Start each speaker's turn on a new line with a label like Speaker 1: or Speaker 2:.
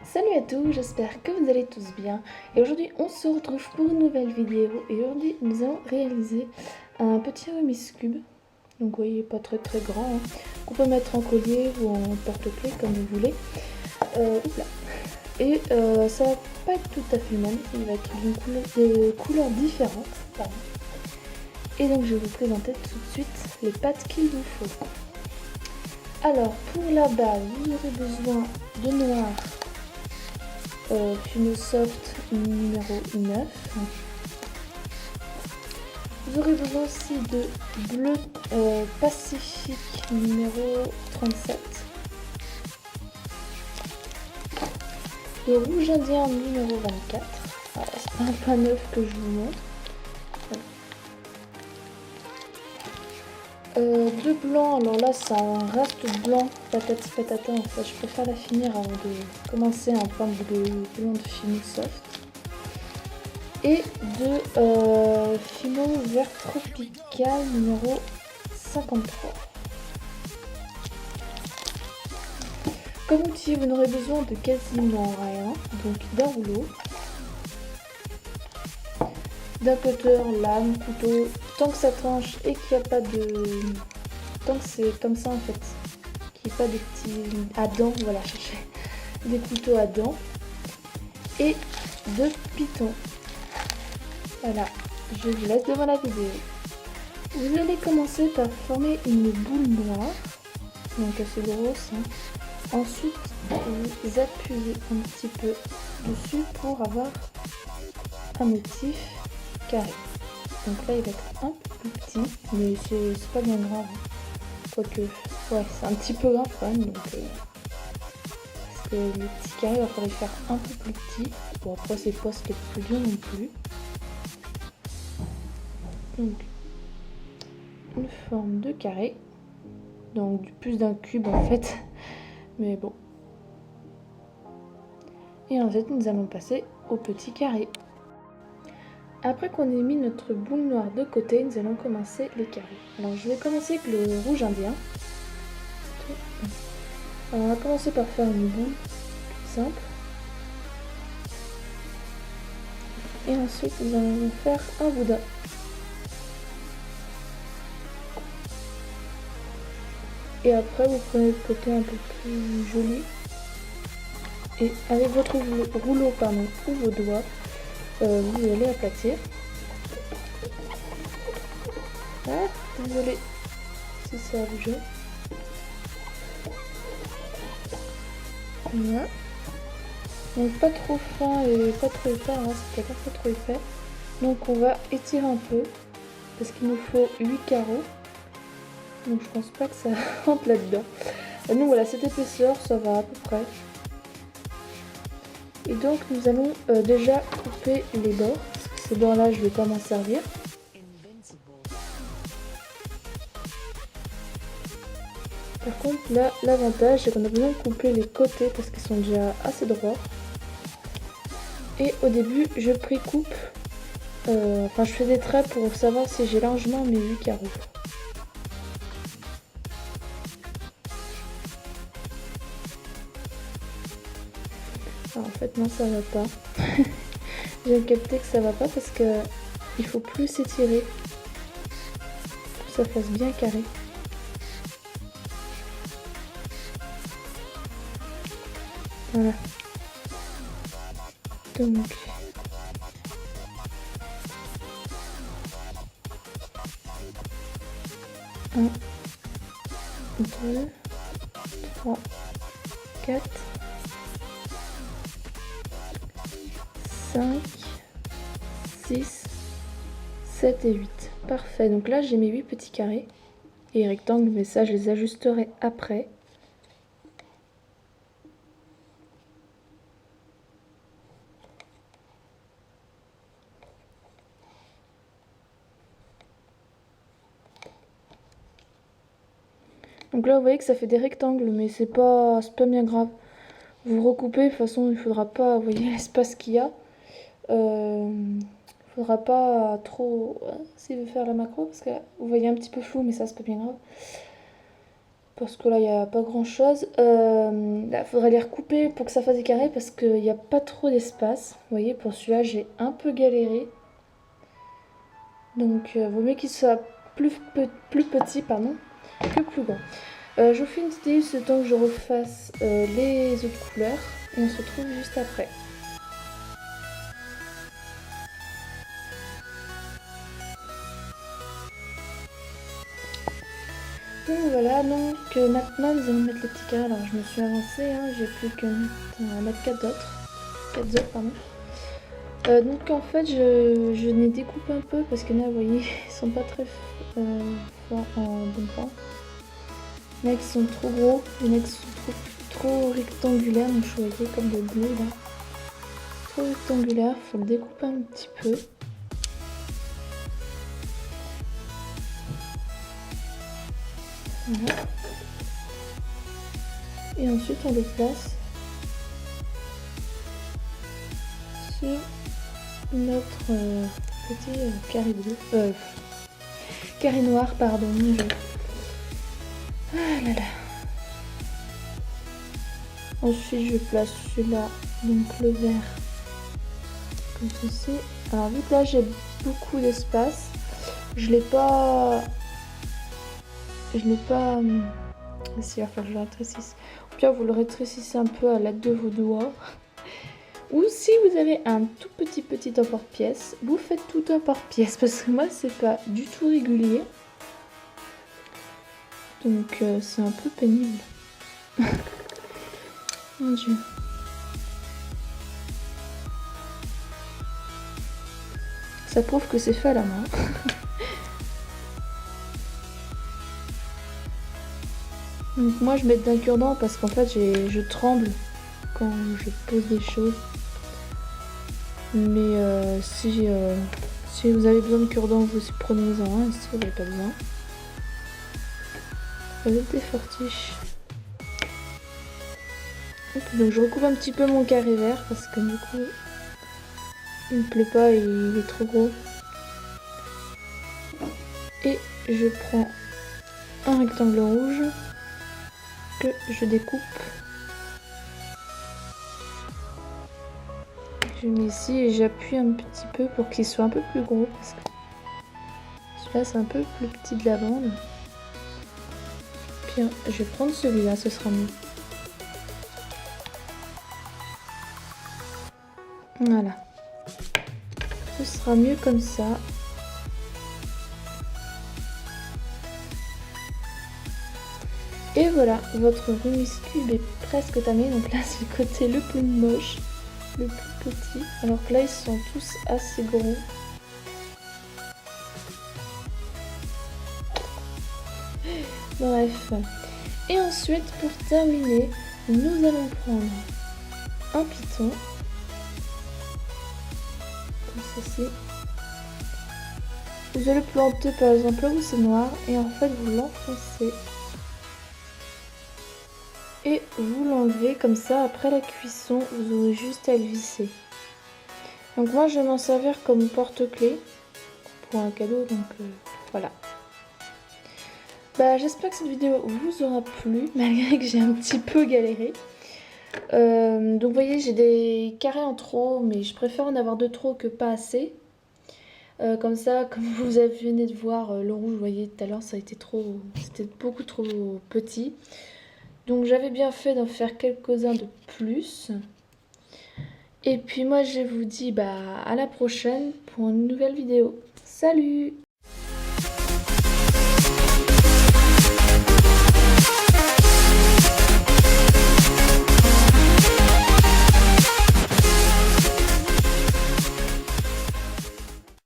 Speaker 1: Salut à tous, j'espère que vous allez tous bien. Et aujourd'hui on se retrouve pour une nouvelle vidéo. Et aujourd'hui nous allons réaliser un petit Rubik's Cube. Donc vous voyez, pas très grand, hein, qu'on peut mettre en collier ou en porte-clés comme vous voulez. Oupla. Et ça va pas être tout à fait le même, il va être de couleurs différentes. Pardon. Et donc je vais vous présenter tout de suite les pattes qu'il vous faut. Alors pour la base, vous aurez besoin de noir Fino Soft numéro 9. Vous aurez besoin aussi de bleu Pacifique numéro 37. De rouge indien numéro 24. C'est un pas neuf que je vous montre. De blanc, alors là c'est un reste blanc patati patata, en fait je préfère la finir avant de commencer en forme de blond de Fino Soft. Et de Fino vert tropical numéro 53. Comme outil, vous n'aurez besoin de quasiment rien, donc d'un rouleau, d'un cutter, lame, couteau, tant que ça tranche et qu'il n'y a pas de... Tant que c'est comme ça en fait, qu'il n'y ait pas de petits à dents, voilà, chercher des couteaux à dents, et de pitons. Voilà, je vous laisse devant la vidéo. Vous allez commencer par former une boule noire, donc assez grosse, hein. Ensuite, vous appuyez un petit peu dessus pour avoir un motif carré. Donc là, il va être un peu plus petit, mais c'est pas bien grave. Quoique, ouais, c'est un petit peu grave quand même. Donc, parce que le petit carré, il va falloir faire un peu plus petit. Bon, après, c'est pas ce qui est le plus dur non plus. Donc, une forme de carré. Donc, plus d'un cube en fait. Mais bon. Et ensuite, nous allons passer au petit carré. Après qu'on ait mis notre boule noire de côté, nous allons commencer les carrés. Alors, je vais commencer avec le rouge indien. Alors, on va commencer par faire une boule toute simple. Et ensuite, nous allons faire un boudin. Et après, vous prenez le côté un peu plus joli. Et avec votre rouleau ou vos doigts, vous allez aplatir. Ah, désolé si ça a bougé. Voilà. Donc pas trop fin et pas trop épais, hein, c'est pas trop épais. Donc on va étirer un peu, parce qu'il nous faut 8 carreaux. Donc je pense pas que ça rentre là-dedans. Donc voilà, cette épaisseur, ça va à peu près. Et donc nous allons déjà couper les bords, parce que ces bords-là, je vais pas m'en servir. Par contre, là, l'avantage, c'est qu'on a besoin de couper les côtés, parce qu'ils sont déjà assez droits. Et au début, je précoupe, enfin je fais des traits pour savoir si j'ai largement mes 8 carreaux. Alors, en fait non, ça va pas. J'ai capté que ça va pas parce que il faut plus s'étirer pour que ça fasse bien carré. Voilà. Donc un, 2, 3, 4, 5, 6, 7 et 8. Parfait, donc là j'ai mes 8 petits carrés et rectangles, mais ça je les ajusterai après. Donc là vous voyez que ça fait des rectangles, mais c'est pas bien grave. Vous recoupez, de toute façon il faudra pas, vous voyez l'espace qu'il y a. Faudra pas trop, s'il veut faire la macro, parce que vous voyez un petit peu flou, mais ça c'est pas bien grave. parce que là il n'y a pas grand chose. Là il faudrait les recouper pour que ça fasse des carrés parce qu'il n'y a pas trop d'espace. Vous voyez, pour celui-là j'ai un peu galéré. Donc vaut mieux qu'il soit plus petit pardon, que plus grand. Je vous fais une petite vidéo ce temps que je refasse les autres couleurs et on se retrouve juste après. Donc voilà, donc maintenant nous allons mettre les petits carrés. Alors je me suis avancée, hein, j'ai plus qu'à mettre 4 autres. 4 autres, pardon. Donc en fait je les découpe un peu parce que là vous voyez ils sont pas très forts en bon point. Il y en a qui sont trop gros, il y en a qui sont trop rectangulaires, donc je voyais comme le bleu là. Trop rectangulaire, faut le découper un petit peu. Voilà. Et ensuite on les place sur notre petit carré bleu, carré noir, pardon. Ah là là. Ensuite je place celui-là, donc le vert, comme ceci. Alors vu que là j'ai beaucoup d'espace, je l'ai pas... Si, il va falloir que je le rétrécisse. Ou bien vous le rétrécissez un peu à l'aide de vos doigts. Ou si vous avez un tout petit emporte-pièce, vous faites tout emporte-pièce. Parce que moi, c'est pas du tout régulier. Donc, c'est un peu pénible. Mon Dieu. Ça prouve que c'est fait à la main. Donc moi je mets d'un cure-dent parce qu'en fait je tremble quand je pose des choses. Mais si vous avez besoin de cure-dent, vous aussi prenez-en un. Si vous n'avez pas besoin, vous êtes des fortiches. Donc je recoupe un petit peu mon carré vert parce que du coup il me plaît pas et il est trop gros. Et je prends un rectangle rouge que je découpe. Je mets ici et j'appuie un petit peu pour qu'il soit un peu plus gros parce que celui-là c'est un peu plus petit de la bande. Puis je vais prendre celui-là, ce sera mieux. Voilà. Ce sera mieux comme ça. Et voilà, votre Rubik's Cube est presque terminé. Donc là c'est le côté le plus moche, le plus petit. Alors que là ils sont tous assez gros. Bref. Et ensuite pour terminer, nous allons prendre un piton. Comme ceci. Vous allez planter par exemple là où c'est noir et en fait vous l'enfoncez. Et vous l'enlevez comme ça, après la cuisson, vous aurez juste à le visser. Donc moi je vais m'en servir comme porte-clés pour un cadeau, donc voilà. Bah j'espère que cette vidéo vous aura plu, malgré que j'ai un petit peu galéré. Donc vous voyez j'ai des carrés en trop, mais je préfère en avoir de trop que pas assez. Comme ça, comme vous venez de voir le rouge, vous voyez tout à l'heure ça a été c'était beaucoup trop petit. Donc j'avais bien fait d'en faire quelques-uns de plus. Et puis moi je vous dis à la prochaine pour une nouvelle vidéo. Salut!